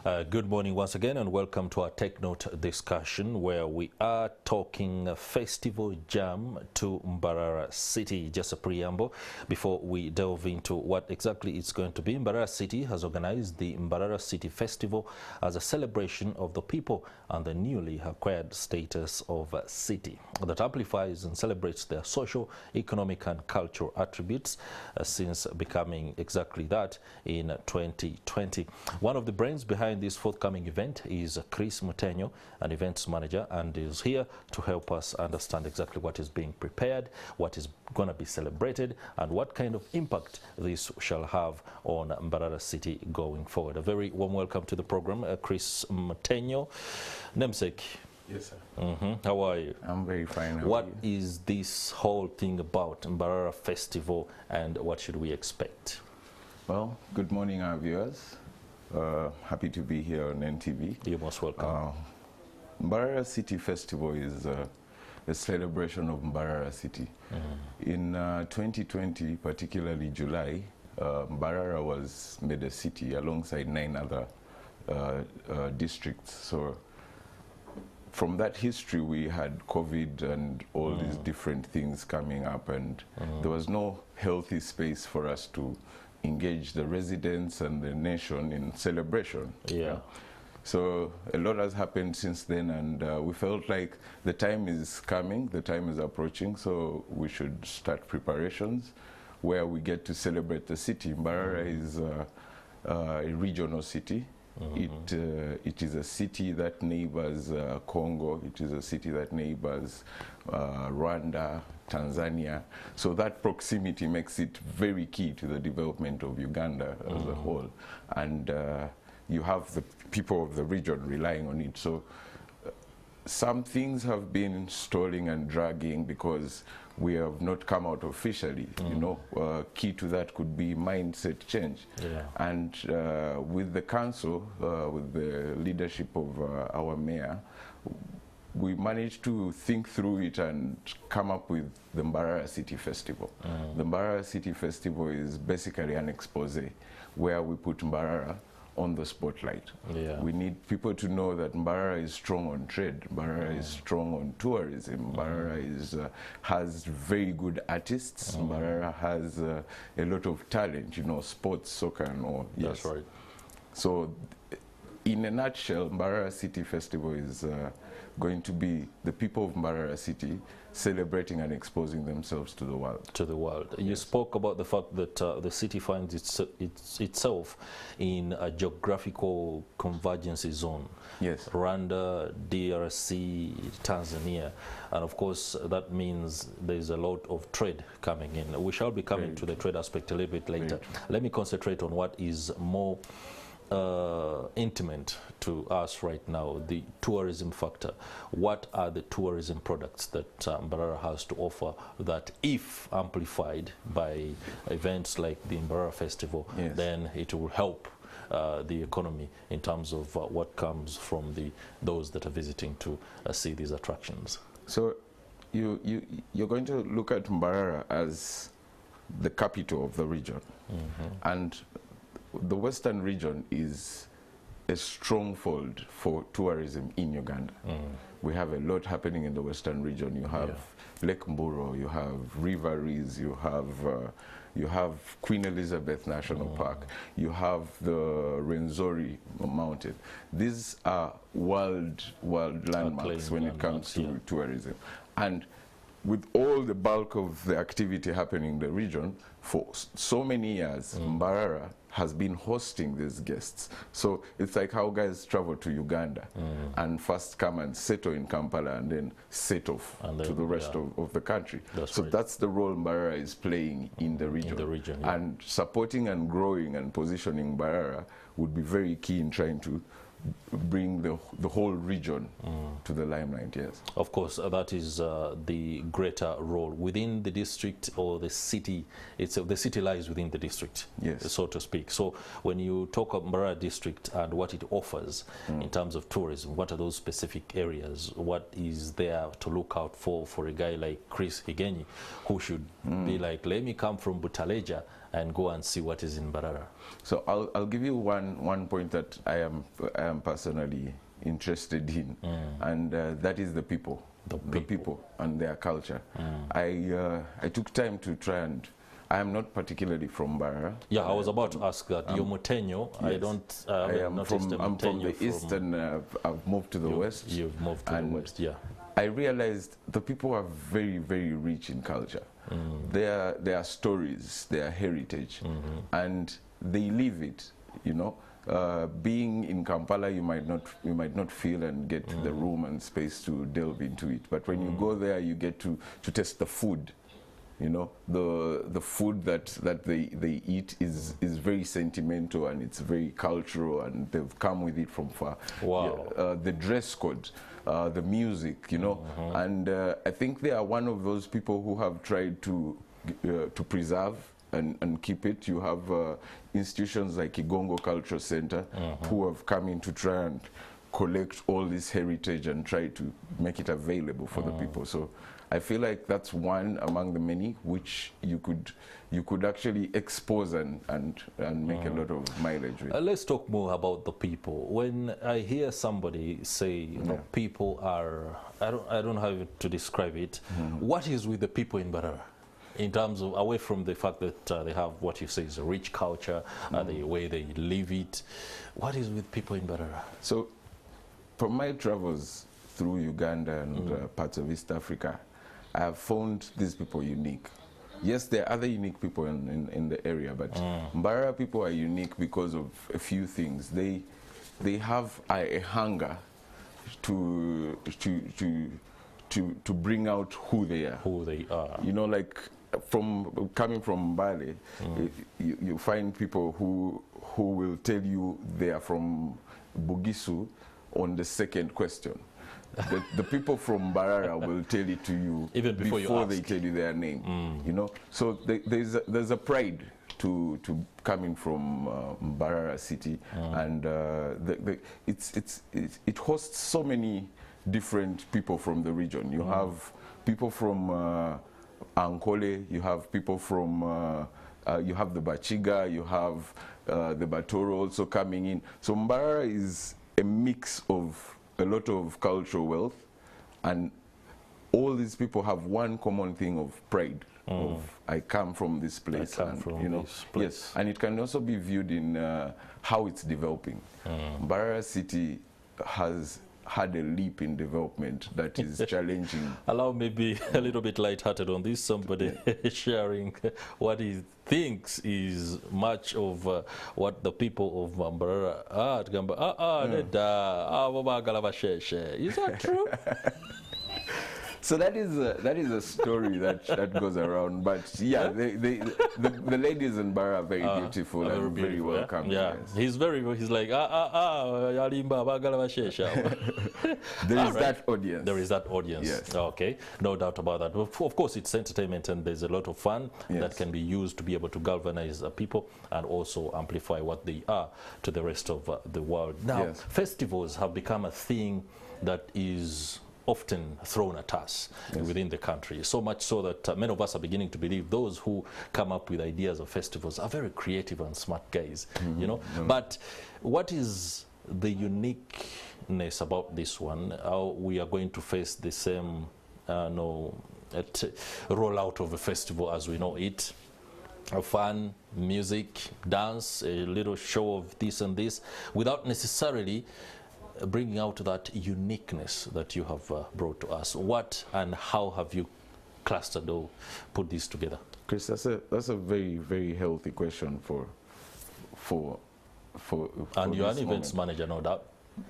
Good morning once again, and welcome to our Take Note discussion, where we are talking Festival Jam to Mbarara City. Just a preamble before we delve into what exactly it's going to be. Mbarara City has organized the Mbarara City Festival as a celebration of the people and the newly acquired status of a city that amplifies and celebrates their social, economic and cultural attributes since becoming exactly that in 2020. One of the brains behind this forthcoming event is Chris Mutenyo, an events manager, and is here to help us understand exactly what is being prepared, what is going to be celebrated, and what kind of impact this shall have on Mbarara City going forward. A very warm welcome to the program, Chris Mutenyo. Namesake. Yes, sir. How are you? I'm very fine. What is this whole thing about, Mbarara Festival, and what should we expect? Well, good morning, our viewers. Happy to be here on NTV. You're most welcome. Mbarara City Festival is a celebration of Mbarara City. In 2020, particularly July, Mbarara was made a city alongside 9 other districts. So from that history, we had COVID and all these different things coming up, and there was no healthy space for us to engage the residents and the nation in celebration. So a lot has happened since then, and we felt like the time is coming, the time is approaching, so we should start preparations where we get to celebrate the city. Mbarara is a regional city. It is a city that neighbors Congo. It is a city that neighbors Rwanda, Tanzania. So that proximity makes it very key to the development of Uganda as a whole. And you have the people of the region relying on it. So some things have been stalling and dragging because we have not come out officially. You know, key to that could be mindset change. And with the council, with the leadership of our mayor, we managed to think through it and come up with the Mbarara City Festival. The Mbarara City Festival is basically an expose where we put Mbarara on the spotlight. We need people to know that Mbarara is strong on trade, Mbarara is strong on tourism, Mbarara has very good artists, Mbarara has a lot of talent, you know, sports, soccer and all. That's right. So in a nutshell, Mbarara City Festival is going to be the people of Mbarara City celebrating and exposing themselves to the world. To the world. You spoke about the fact that the city finds itself in a geographical convergence zone. Rwanda, DRC, Tanzania, and of course that means there's a lot of trade coming in. We shall be coming to the trade aspect a little bit later. Let me concentrate on what is more intimate to us right now, the tourism factor. What are the tourism products that Mbarara has to offer that, if amplified by events like the Mbarara Festival, then it will help the economy in terms of what comes from those that are visiting to see these attractions? So you're going to look at Mbarara as the capital of the region, and the Western region is a stronghold for tourism in Uganda. We have a lot happening in the Western region. You have Lake Mburo, you have Riveries, you have Queen Elizabeth National Park, you have the Rwenzori Mountain. These are world landmarks when it comes to tourism. And with all the bulk of the activity happening in the region, for so many years, Mbarara has been hosting these guests. So it's like how guys travel to Uganda and first come and settle in Kampala and then set off to the rest of the country. That's the role Mbarara is playing in the region. And supporting and growing and positioning Mbarara would be very key in trying to bring the whole region to the limelight. Of course, that is the greater role within the district or the city. The city lies within the district, so to speak. So when you talk of Mbarara district and what it offers in terms of tourism, what are those specific areas? What is there to look out for a guy like Chris Higenyi, who should be like, let me come from Butaleja and go and see what is in Mbarara? So I'll give you one point that I am personally interested in, and that is the people. The people and their culture. I took time to try, and I am not particularly from Mbarara. Yeah, I was about to ask that. You're Mutenyo. Yes. I'm from the east, and I've moved to the west. You've moved to the west, yeah. I realized the people are very, very rich in culture. Their stories, their heritage, and they live it, you know. Being in Kampala, you might not feel and get the room and space to delve into it. But when you go there, you get to taste the food. You know, the food that they eat is very sentimental, and it's very cultural, and they've come with it from far. Wow. The dress code, the music, you know, and I think they are one of those people who have tried to preserve and keep it. You have institutions like Igongo Cultural Center who have come in to try and collect all this heritage and try to make it available for the people. So I feel like that's one among the many which you could actually expose and make a lot of mileage with. Let's talk more about the people. When I hear somebody say, you know, people are, I don't know how to describe it. What is with the people in Mbarara? In terms of, away from the fact that they have what you say is a rich culture, the way they live it, what is with people in Mbarara? So, from my travels through Uganda and parts of East Africa, I have found these people unique. Yes, there are other unique people in the area, but Mbarara people are unique because of a few things. They have a hunger to bring out who they are. Who they are. You know, like coming from Mbale, you find people who will tell you they are from Bugisu on the second question. The people from Mbarara will tell it to you even before they tell you their name. You know, so there's a pride to coming from Mbarara city, and it hosts so many different people from the region. You have people from Ankole, you have people from you have the Bachiga, you have the Batoro also coming in. So Mbarara is a mix of a lot of cultural wealth, and all these people have one common thing of pride. Of I come from this place, yes, and it can also be viewed in how it's developing. Mbarara city has had a leap in development that is challenging. Allow me be a little bit lighthearted on this. Somebody sharing what he thinks is much of what the people of Mbarara are. Is that true? So that is a story that goes around, but yeah, the ladies in Mbarara are very beautiful and very welcoming. Yeah, yes. He's like yalimba bagala bashesha. There is that audience. There is that audience. Yes. Okay, no doubt about that. Of course, it's entertainment, and there's a lot of fun that can be used to be able to galvanize people and also amplify what they are to the rest of the world. Now, festivals have become a thing that is often thrown at us within the country, so much so that many of us are beginning to believe those who come up with ideas of festivals are very creative and smart guys, you know. But what is the uniqueness about this one? How we are going to face the same rollout of a festival as we know it? Fun, music, dance, a little show of this and this, without necessarily bringing out that uniqueness that you have brought to us. What and how have you clustered or put this together? Chris, that's a very, very healthy question for and you're an events manager, no doubt.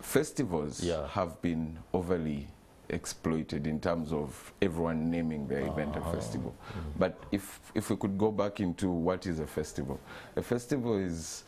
Festivals have been overly exploited in terms of everyone naming their event a festival. But if we could go back into what is a festival is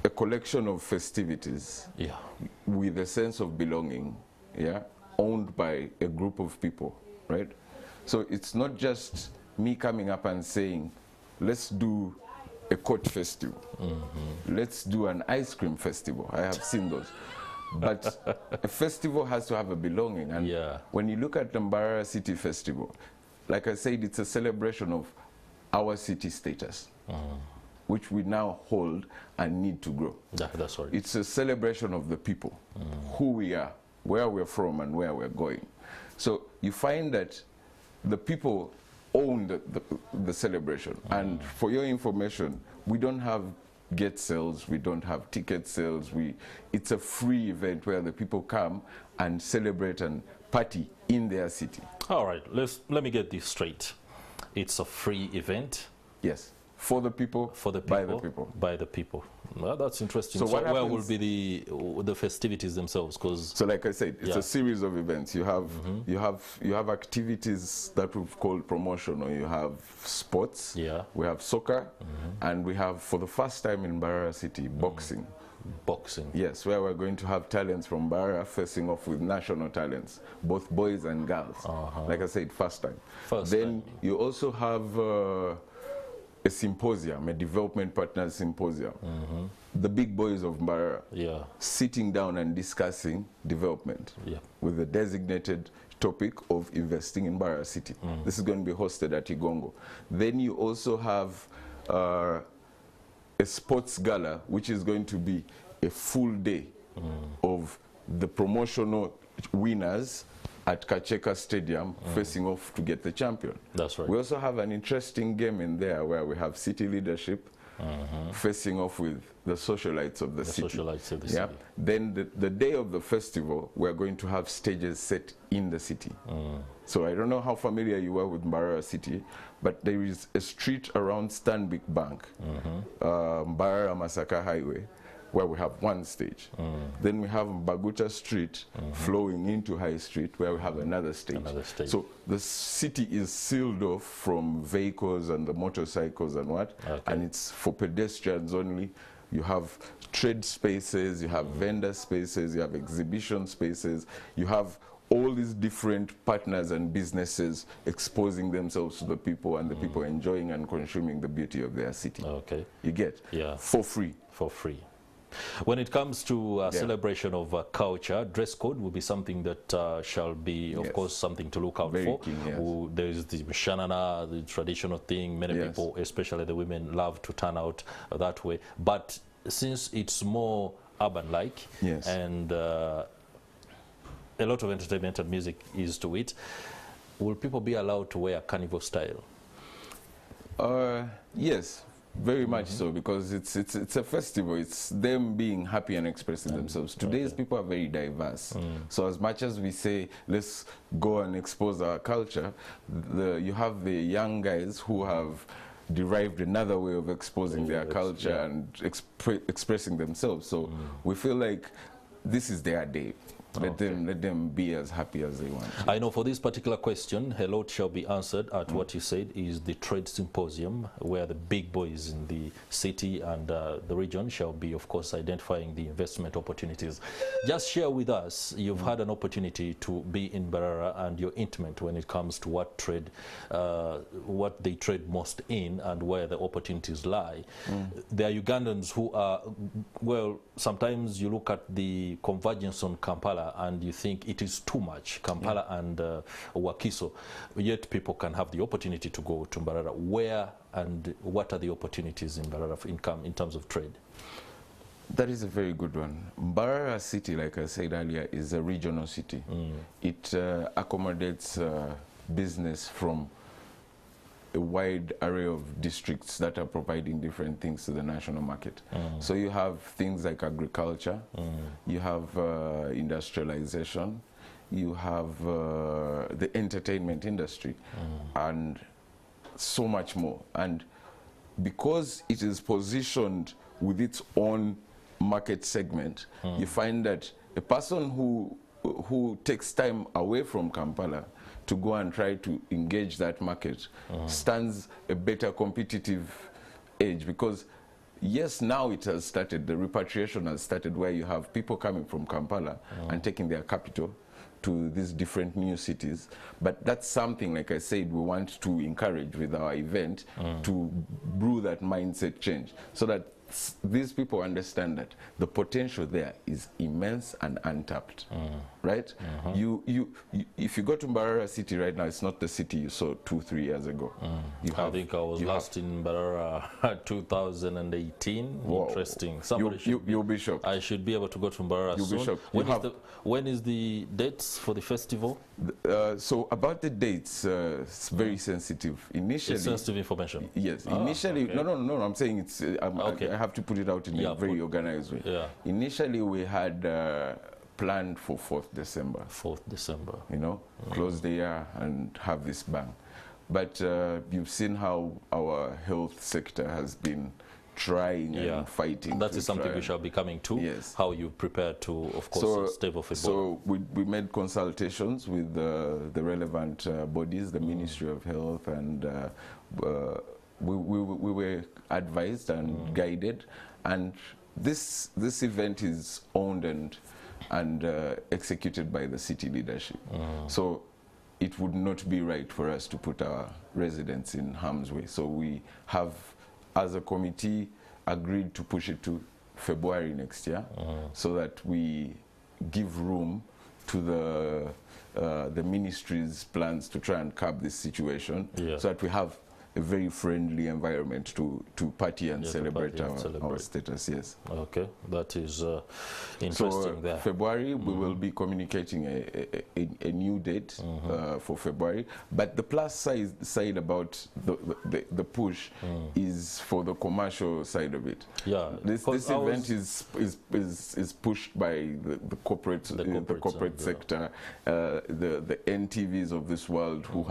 a collection of festivities with a sense of belonging, owned by a group of people, right? So it's not just me coming up and saying, let's do a court festival, let's do an ice cream festival. I have seen those. But a festival has to have a belonging. And when you look at the Mbarara City Festival, like I said, it's a celebration of our city status, which we now hold and need to grow. That's right. It's a celebration of the people, who we are, where we're from, and where we're going. So you find that the people own the celebration. And for your information, we don't have get sales, we don't have ticket sales. It's a free event where the people come and celebrate and party in their city. All right, let me get this straight. It's a free event. Yes, for the people, by the people. By the people. Well, that's interesting. So what where will be the festivities themselves? Because so, like I said, it's a series of events. You have you have activities that we've called promotional. You have sports. Yeah. We have soccer, and we have, for the first time in Mbarara City, boxing. Boxing. Yes, where we're going to have talents from Mbarara facing off with national talents, both boys and girls. Like I said, first time. Then you also have a symposium, a development partners symposium. The big boys of Mbarara sitting down and discussing development with the designated topic of investing in Mbarara City. This is going to be hosted at Igongo. Then you also have a sports gala, which is going to be a full day of the promotional winners at Kacheka Stadium facing off to get the champion. That's right. We also have an interesting game in there where we have city leadership facing off with the socialites of the city. Socialites of the city. Then the day of the festival, we're going to have stages set in the city. So I don't know how familiar you are with Mbarara City, but there is a street around Stanbic Bank, Mbarara Masaka Highway, where we have one stage. Then we have Baguta Street flowing into High Street, where we have another stage. So the city is sealed off from vehicles and the motorcycles and what, and it's for pedestrians only. You have trade spaces, you have vendor spaces, you have exhibition spaces, you have all these different partners and businesses exposing themselves to the people, and the people enjoying and consuming the beauty of their city. You get? For free. For free. When it comes to celebration of culture, dress code will be something that shall be, of course, something to look out for. There is the Shanana, the traditional thing. Many people, especially the women, love to turn out that way. But since it's more urban-like and a lot of entertainment and music is to it, will people be allowed to wear carnival style? Yes. Very much so, because it's a festival. It's them being happy and expressing themselves. Today's people are very diverse. So as much as we say, let's go and expose our culture, you have the young guys who have derived another way of exposing their culture and expressing themselves. So we feel like this is their day. Let them be as happy as they want. I know for this particular question, a lot shall be answered at what you said is the trade symposium, where the big boys in the city and the region shall be, of course, identifying the investment opportunities. Just share with us, you've had an opportunity to be in Mbarara, and you're intimate when it comes to what trade, what they trade most in and where the opportunities lie. There are Ugandans who are, well, sometimes you look at the convergence on Kampala and you think it is too much, Kampala and Wakiso, yet people can have the opportunity to go to Mbarara. Where and what are the opportunities in Mbarara in terms of trade? That is a very good one. Mbarara City, like I said earlier, is a regional city. It accommodates business from a wide array of districts that are providing different things to the national market. So you have things like agriculture, you have industrialization, you have the entertainment industry, and so much more. And because it is positioned with its own market segment, you find that a person who takes time away from Kampala to go and try to engage that market stands a better competitive edge, because yes, now it has started, the repatriation has started, where you have people coming from Kampala and taking their capital to these different new cities. But that's something, like I said, we want to encourage with our event, to brew that mindset change, so that these people understand that the potential there is immense and untapped. right? If you go to Mbarara city right now, it's not the city you saw 2-3 years ago. I think I was last in Mbarara 2018. Whoa. Interesting. You'll be shocked. I should be able to go to Mbarara You'll soon. be shocked. When is the dates for the festival? So about the dates, it's very sensitive. Initially, it's sensitive information. Yes. Initially, okay. No. I'm saying it's. Okay. I have to put it out in a very organized way. Yeah. Initially, we had planned for 4th December. 4th December. You know, close the year and have this bang. But you've seen how our health sector has been trying and fighting. That is something we shall be coming to. Yes. How you prepare to, of course, stave off Ebola. So we made consultations with the relevant bodies, the Ministry of Health, and we were advised and guided. And this event is owned and executed by the city leadership. So it would not be right for us to put our residents in harm's way. So we have, as a committee, agreed to push it to February next year, so that we give room to the ministry's plans to try and curb this situation, so that we have a very friendly environment to party and celebrate our status. Yes. Okay, that is interesting. There. February, we will be communicating a new date for February. But the plus side about the push is for the commercial side of it. Yeah. This event is pushed by the corporate sector, the NTVs of this world who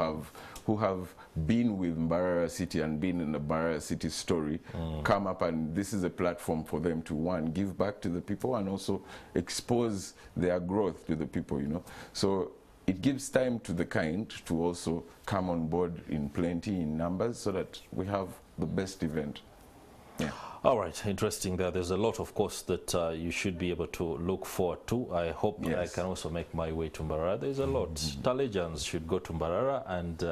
have been with Mbarara City and been in the Mbarara City story, come up, and this is a platform for them to, one, give back to the people and also expose their growth to the people, you know. So it gives time to the kind to also come on board in plenty, in numbers, so that we have the best event. Yeah. All right, interesting there. There's a lot, of course, that you should be able to look forward to. I hope I can also make my way to Mbarara. There's a lot. Talejans should go to Mbarara, and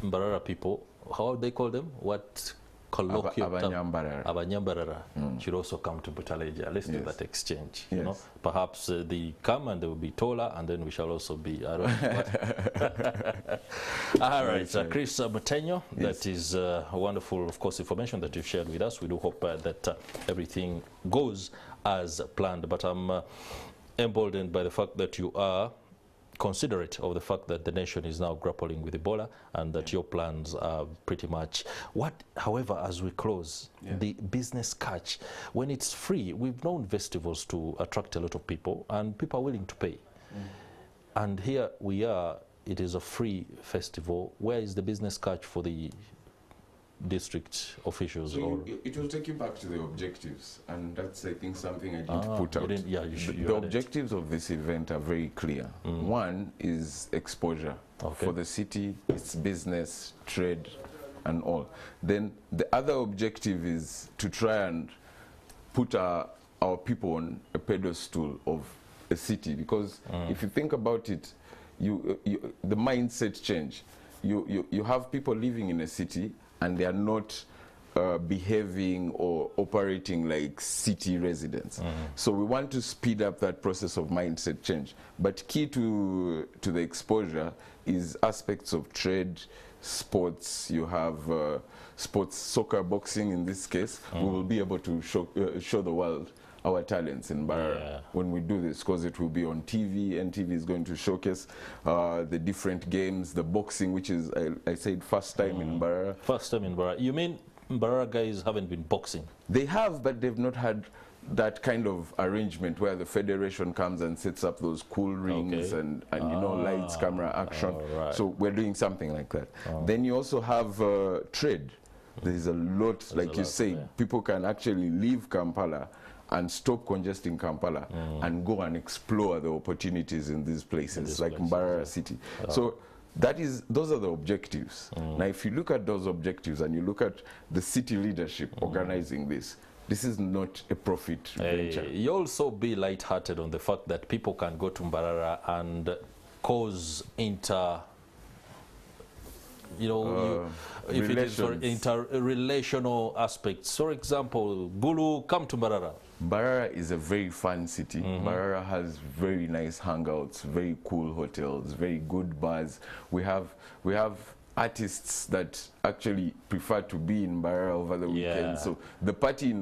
Mbarara people, how they call them? What colloquial term? Abanyambarara should also come to Butaleja. Let's do that exchange. You know, perhaps they come and they will be taller, and then we shall also be. I don't know what. All right, Chris Mutenyo, that is wonderful, of course, information that you've shared with us. We do hope that everything goes as planned. But I'm emboldened by the fact that you are considerate of the fact that the nation is now grappling with Ebola, and that your plans are pretty much however, as we close, the business catch, when it's free, we've known festivals to attract a lot of people, and people are willing to pay. And here we are, it is a free festival. Where is the business catch for the district officials? So it will take you back to the objectives, and that's, I think, something I didn't put out. The objectives of this event are very clear. One is exposure for the city, its business, trade, and all. Then the other objective is to try and put our people on a pedestal of a city, because if you think about it, the mindset change. You have people living in a city, and they are not behaving or operating like city residents. So we want to speed up that process of mindset change. But key to the exposure is aspects of trade, sports. You have sports, soccer, boxing in this case. We will be able to show the world our talents in Mbarara when we do this, because it will be on TV. NTV is going to showcase the different games, the boxing, which is, I said, first time in Mbarara. First time in Mbarara. You mean Mbarara guys haven't been boxing? They have, but they've not had that kind of arrangement where the federation comes and sets up those cool rings and you know, lights, camera, action. So we're doing something like that. Then you also have trade. There's a lot, like you say, people can actually leave Kampala and stop congesting Kampala and go and explore the opportunities in these places, like Mbarara City. So those are the objectives. Now, if you look at those objectives and you look at the city leadership organizing this is not a profit venture. You also be light-hearted on the fact that people can go to Mbarara and cause you know, if it is for interrelational aspects. For example, Gulu, come to Mbarara. Mbarara is a very fun city. Mbarara has very nice hangouts, very cool hotels, very good bars. We have artists that actually prefer to be in Mbarara over the weekend. So the party in